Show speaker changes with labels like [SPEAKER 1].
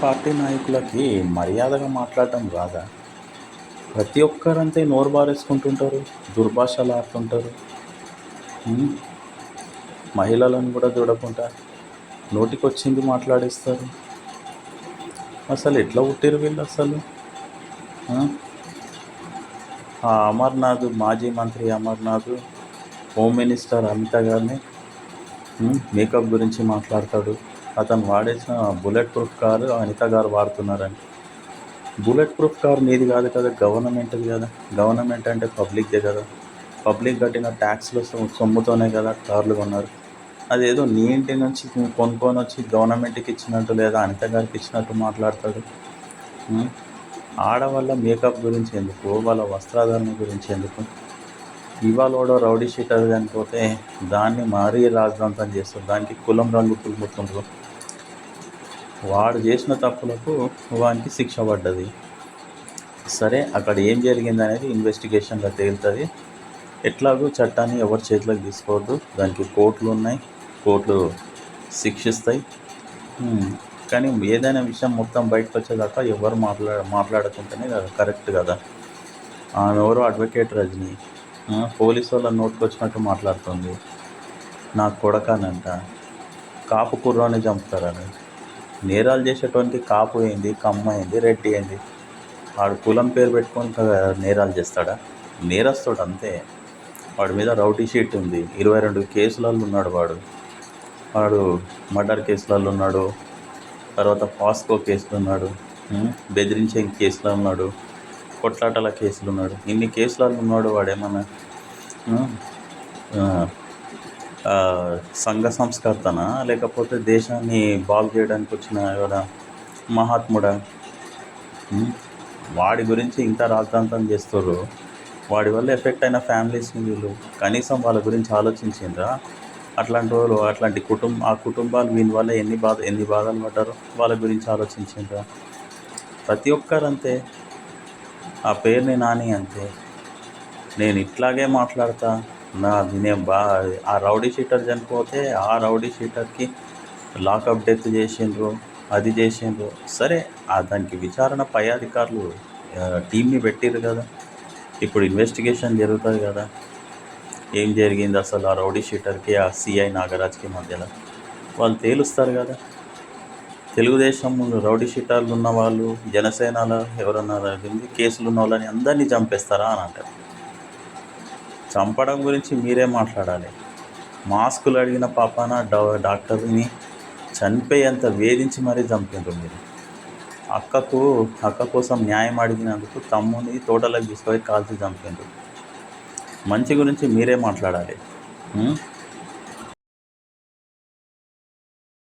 [SPEAKER 1] Party నాయకులకి మర్యాదగా మాట్లాడటం రాదా? ప్రతి ఒక్కరంతే నోరు బారేసుకుంటుంటారు, దుర్భాషలు ఆడుతుంటారు. హ్మ్. మహిళలను కూడా చూడకుండా నోటికొచ్చింది మాట్లాడేస్తారు. అసలు ఎట్లా పుట్టిర్రు వీళ్ళు అసలు? ఆ? ఆ అమర్నాథ్, మాజీ మంత్రి అమర్నాథ్, హోమ్ మినిస్టర్ అనిత గారిని మేకప్ గురించి మాట్లాడతాడు. అతను వాడేసిన బుల్లెట్ ప్రూఫ్ కారు అనిత గారు వాడుతున్నారని. బుల్లెట్ ప్రూఫ్ కార్ నీది కాదు కదా, గవర్నమెంట్ది కదా. గవర్నమెంట్ అంటే పబ్లిక్దే కదా. పబ్లిక్ కట్టిన ట్యాక్స్ల సొమ్ముతోనే కదా కార్లు కొన్నారు. అదేదో నీ ఇంటి నుంచి కొనుక్కొని వచ్చి గవర్నమెంట్కి ఇచ్చినట్టు లేదా అనిత గారికి ఇచ్చినట్టు మాట్లాడతాడు. ఆడవాళ్ళ మేకప్ గురించి ఎందుకు, వాళ్ళ వస్త్రాధారణ గురించి ఎందుకు? ఇవాళ కూడా రౌడీ షీటర్ చనిపోతే దాన్ని మరీ రాజధాంతం చేస్తారు, దానికి కులం రంగు పులుముతుండ్రు. వాడు చేసిన తప్పులకు వానికి శిక్ష పడ్డది. సరే, అక్కడ ఏం జరిగింది అనేది ఇన్వెస్టిగేషన్లో తేలుతుంది. ఎట్లాగూ చట్టాన్ని ఎవరి చేతిలోకి తీసుకోవద్దు, దానికి కోర్టులు ఉన్నాయి, కోర్టులు శిక్షిస్తాయి. కానీ ఏదైనా విషయం మొత్తం బయటకు వచ్చేదాకా ఎవరు మాట్లాడుకుంటేనే కరెక్ట్ కదా. ఆమె ఎవరో అడ్వకేట్ రజని పోలీసు వాళ్ళ నోటుకు వచ్చినట్టు మాట్లాడుతుంది. నా కొడకానంట కాపు కుర్రాన్ని చంపుతారని. నేరాలు చేసేటువంటి కాపు అయింది, కమ్మ అయింది, రెడ్డి అయింది. వాడు కులం పేరు పెట్టుకొని నేరాలు చేస్తాడా? నేరస్తాడు అంతే. వాడి మీద రౌడీ షీట్ ఉంది, 22 కేసులలో ఉన్నాడు. వాడు మర్డర్ కేసులలో ఉన్నాడు, తర్వాత పాస్కో కేసులు ఉన్నాడు, బెదిరించే కేసులో ఉన్నాడు, కొట్లాటల కేసులు ఉన్నాడు. ఇన్ని కేసులలో ఉన్నాడు. వాడేమన్నా సంఘ సంస్కర్తనా, లేకపోతే దేశాన్ని బాగు చేయడానికి వచ్చిన ఎవడ మహాత్ముడా? వాడి గురించి ఇంత రాద్ధాంతం చేస్తారు. వాడి వల్ల ఎఫెక్ట్ అయిన ఫ్యామిలీస్ని వీళ్ళు కనీసం వాళ్ళ గురించి ఆలోచించిండ్రా? అట్లాంటి వాళ్ళు, ఆ కుటుంబాలు వీని వల్ల ఎన్ని బాధలు పడ్డారో వాళ్ళ గురించి ఆలోచించిండ్రా? ప్రతి ఒక్కరంతే. ఆ పేరుని నాని అంతే. నేను ఇట్లాగే మాట్లాడతా, ఆ రౌడీ షీటర్ చనిపోతే ఆ రౌడీ షీటర్కి లాకప్ డెత్ చేసిండ్రు, అది చేసిండ్రు. సరే, దానికి విచారణ పై అధికారులు టీంని పెట్టిర్రు కదా. ఇప్పుడు ఇన్వెస్టిగేషన్ జరుగుతుంది కదా, ఏం జరిగింది అసలు ఆ రౌడీ షీటర్కి ఆ సిఐ నాగరాజ్కి మధ్యలో వాళ్ళు తేలుస్తారు కదా. తెలుగుదేశం రౌడీ షీటర్లు ఉన్న వాళ్ళు, జనసేనలో ఎవరన్నా కేసులు ఉన్న వాళ్ళని అందరినీ చంపేస్తారా అని అంటారు. చంపడం గురించి మీరే మాట్లాడాలి. మాస్కులు అడిగిన పాపాన డాక్టర్ని చనిపోయేంత వేధించి మరీ చంపిండ్రు మీరు. అక్క కోసం న్యాయం అడిగినందుకు తమ్ముని తోటలకు తీసుకొని కాల్చి చంపిండ్రు. మంచి గురించి మీరే మాట్లాడాలి.